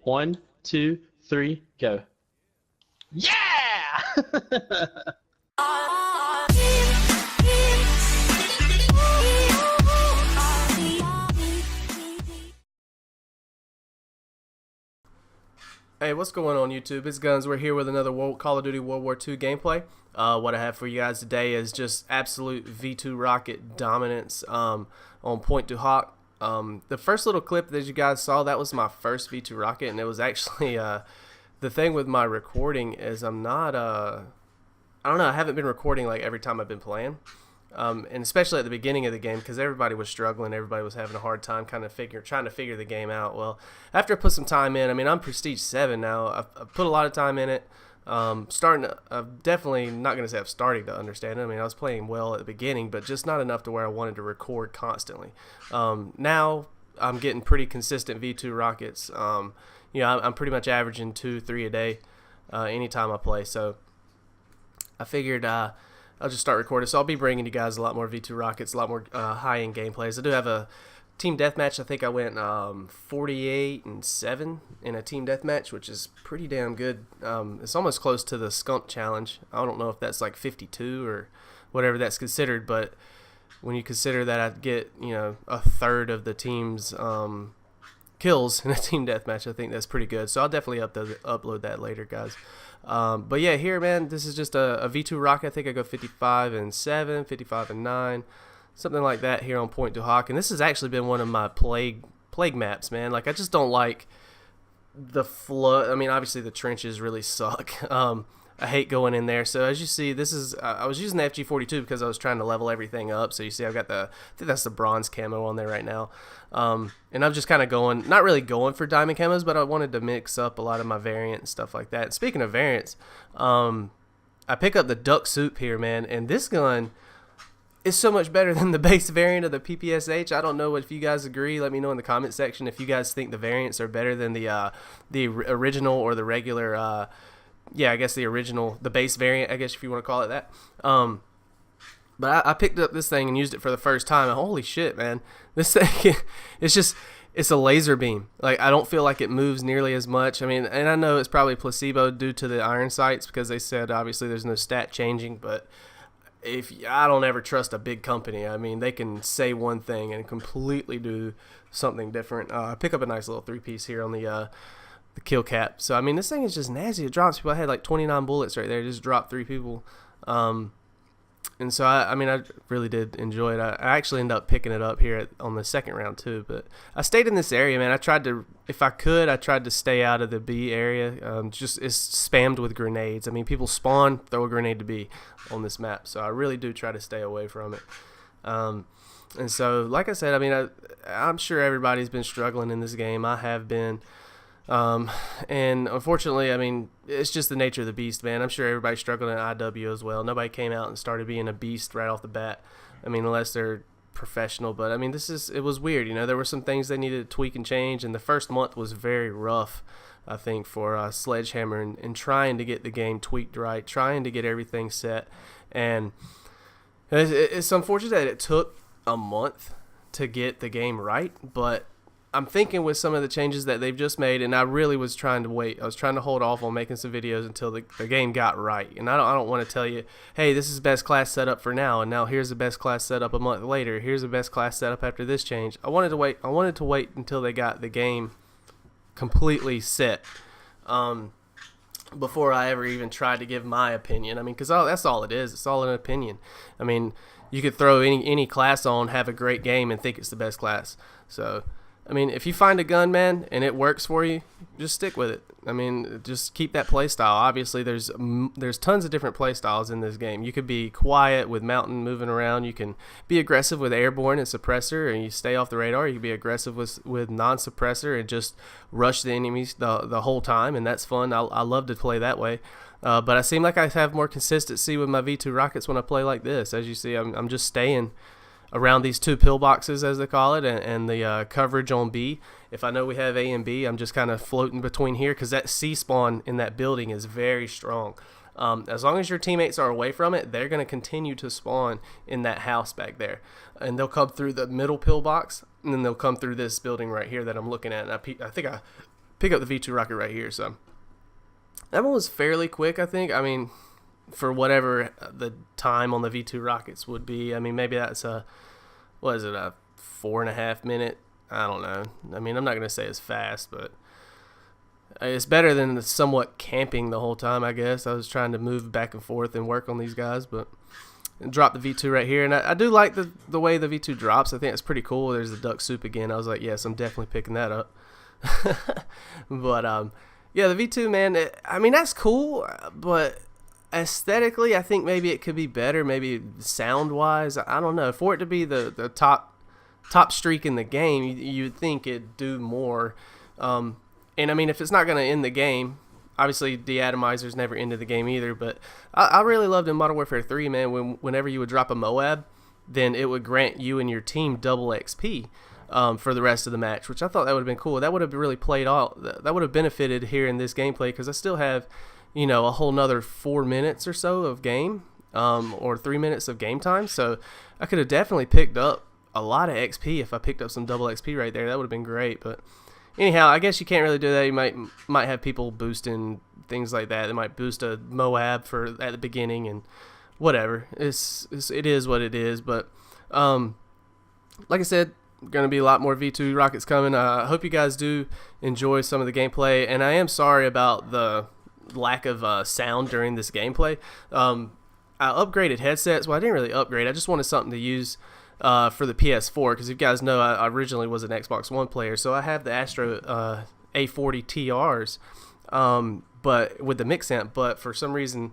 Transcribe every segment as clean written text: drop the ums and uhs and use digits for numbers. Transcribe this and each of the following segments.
1, 2, 3, go. Yeah! Hey, what's going on YouTube? It's Guns. We're here with another Call of Duty World War II gameplay. What I have for you guys today is just absolute V2 rocket dominance on Point du Hoc. The first little clip that you guys saw, that was my first V2 rocket, and it was actually the thing with my recording is I'm not I don't know, I haven't been recording like every time I've been playing. And especially at the beginning of the game, because everybody was struggling, everybody was having a hard time trying to figure the game out. Well, after I put some time in, I mean, I'm Prestige 7 now. I've put a lot of time in it. I'm definitely not going to say I'm starting to understand it. I mean, I was playing well at the beginning, but just not enough to where I wanted to record constantly. Now I'm getting pretty consistent V2 rockets. I'm pretty much averaging 2-3 a day anytime I play. So I figured I'll just start recording. So I'll be bringing you guys a lot more V2 rockets, a lot more high-end gameplays. I do have a team deathmatch. I think I went 48-7 in a team deathmatch, which is pretty damn good. It's almost close to the skunk challenge. I don't know if that's like 52 or whatever that's considered, but when you consider that I get, a third of the team's kills in a team deathmatch, I think that's pretty good. So I'll definitely upload that later, guys. But yeah, here, man, this is just a V2 rocket. I think I go 55-7, 55-9, something like that here on Point du Hoc. And this has actually been one of my plague maps, man. Like, I just don't like the flood. I mean, obviously the trenches really suck. I hate going in there. So as you see, this is I was using the FG42 because I was trying to level everything up. So you see I've got I think that's the bronze camo on there right now. And I'm just kind of not really going for diamond camos, but I wanted to mix up a lot of my variant and stuff like that. And speaking of variants, I pick up the duck soup here, man, and this gun is so much better than the base variant of the PPSH. I don't know if you guys agree. Let me know in the comment section if you guys think the variants are better than the original or the regular yeah, I guess the base variant, I guess if you want to call it that. But I picked up this thing and used it for the first time, and holy shit, man. This thing, it's a laser beam. Like, I don't feel like it moves nearly as much. I mean, and I know it's probably placebo due to the iron sights because they said, obviously, there's no stat changing, but I don't ever trust a big company. I mean, they can say one thing and completely do something different. I pick up a nice little 3-piece here on the kill cap. So I mean, this thing is just nasty. It drops people. I had like 29 bullets right there. It just dropped 3 people. And so I mean, I really did enjoy it. I actually ended up picking it up here on the second round too. But I stayed in this area, man. I tried to stay out of the B area. Just it's spammed with grenades. I mean, people spawn, throw a grenade to B on this map. So I really do try to stay away from it. And so, like I said, I mean, I'm sure everybody's been struggling in this game. I have been. And unfortunately, I mean, it's just the nature of the beast, man. I'm sure everybody's struggling in IW as well. Nobody came out and started being a beast right off the bat. I mean, unless they're professional. But I mean, it was weird. There were some things they needed to tweak and change. And the first month was very rough, I think, for Sledgehammer and trying to get the game tweaked right, trying to get everything set. And it's unfortunate that it took a month to get the game right, but I'm thinking with some of the changes that they've just made, and I really was trying to wait. I was trying to hold off on making some videos until the game got right. And I don't want to tell you, hey, this is best class setup for now, and now here's the best class setup a month later. Here's the best class setup after this change. I wanted to wait. I wanted to wait until they got the game completely set before I ever even tried to give my opinion. I mean, because that's all it is. It's all an opinion. I mean, you could throw any class on, have a great game, and think it's the best class. So I mean, if you find a gun, man, and it works for you, just stick with it. I mean, just keep that play style. Obviously, there's tons of different play styles in this game. You could be quiet with mountain moving around. You can be aggressive with airborne and suppressor, and you stay off the radar. You can be aggressive with non-suppressor and just rush the enemies the whole time, and that's fun. I love to play that way. But I seem like I have more consistency with my V2 rockets when I play like this. As you see, I'm just staying around these 2 pillboxes, as they call it, and the coverage on B. If I know we have A and B, I'm just kind of floating between here because that C spawn in that building is very strong. As long as your teammates are away from it, they're going to continue to spawn in that house back there. And they'll come through the middle pillbox, and then they'll come through this building right here that I'm looking at. And I think I pick up the V2 rocket right here. So that one was fairly quick, I think. I mean, for whatever the time on the V2 rockets would be. I mean, maybe that's a 4.5 minute? I don't know. I mean, I'm not going to say it's fast, but it's better than somewhat camping the whole time, I guess. I was trying to move back and forth and work on these guys, but drop the V2 right here. And I do like the way the V2 drops. I think it's pretty cool. There's the duck soup again. I was like, yes, I'm definitely picking that up. But, yeah, the V2, man, I mean, that's cool, but aesthetically, I think maybe it could be better, maybe sound-wise. I don't know. For it to be the top streak in the game, you'd think it'd do more. And I mean, if it's not going to end the game, obviously deatomizer's never ended the game either, but I really loved in Modern Warfare 3, man, whenever you would drop a Moab, then it would grant you and your team double XP for the rest of the match, which I thought that would have been cool. That would have really played out. That would have benefited here in this gameplay, because I still have, you know, a whole nother 4 minutes or so of game, or 3 minutes of game time, so I could have definitely picked up a lot of XP if I picked up some double XP right there. That would have been great, but anyhow, I guess you can't really do that. You might have people boosting things like that. They might boost a Moab at the beginning and whatever. It is what it is. But like I said, going to be a lot more V2 rockets coming. I hope you guys do enjoy some of the gameplay, and I am sorry about the lack of sound during this gameplay. I upgraded headsets. Well, I didn't really upgrade. I just wanted something to use for the PS4, because if you guys know, I originally was an Xbox One player, so I have the Astro A40 TRs, but with the mix amp. But for some reason,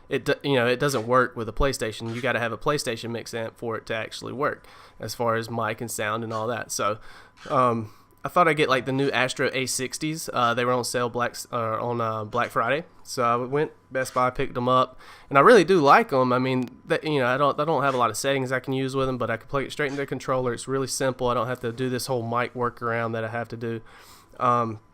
it doesn't work with a PlayStation. You got to have a PlayStation mix amp for it to actually work, as far as mic and sound and all that. So I thought I'd get like the new Astro A60s. They were on sale on Black Friday, so I went Best Buy, picked them up, and I really do like them. I mean, I don't have a lot of settings I can use with them, but I can plug it straight into the controller. It's really simple. I don't have to do this whole mic workaround that I have to do.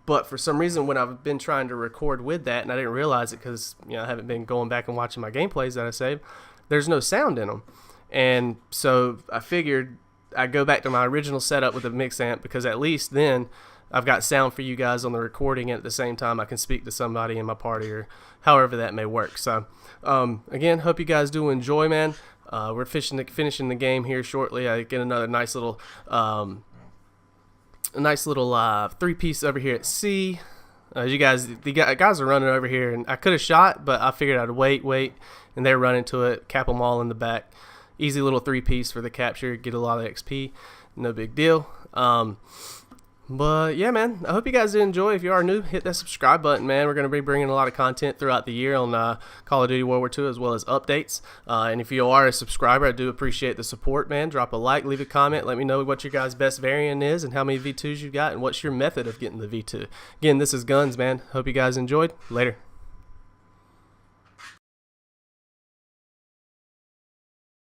But for some reason, when I've been trying to record with that, and I didn't realize it because I haven't been going back and watching my gameplays that I saved, there's no sound in them, and so I figured I go back to my original setup with a mix amp, because at least then I've got sound for you guys on the recording, and at the same time I can speak to somebody in my party, or however that may work. So again, hope you guys do enjoy, man. We're finishing the game here shortly. I get another nice little three-piece over here at C. The guys are running over here, and I could have shot, but I figured I'd wait, and they're running to it, cap them all in the back. Easy little three-piece for the capture, get a lot of XP, no big deal. But yeah, man, I hope you guys did enjoy. If you are new, hit that subscribe button, man. We're going to be bringing a lot of content throughout the year on Call of Duty World War II, as well as updates. And if you are a subscriber, I do appreciate the support, man. Drop a like, leave a comment, let me know what your guys' best variant is and how many V2s you got and what's your method of getting the V2. Again, this is Guns, man. Hope you guys enjoyed. Later.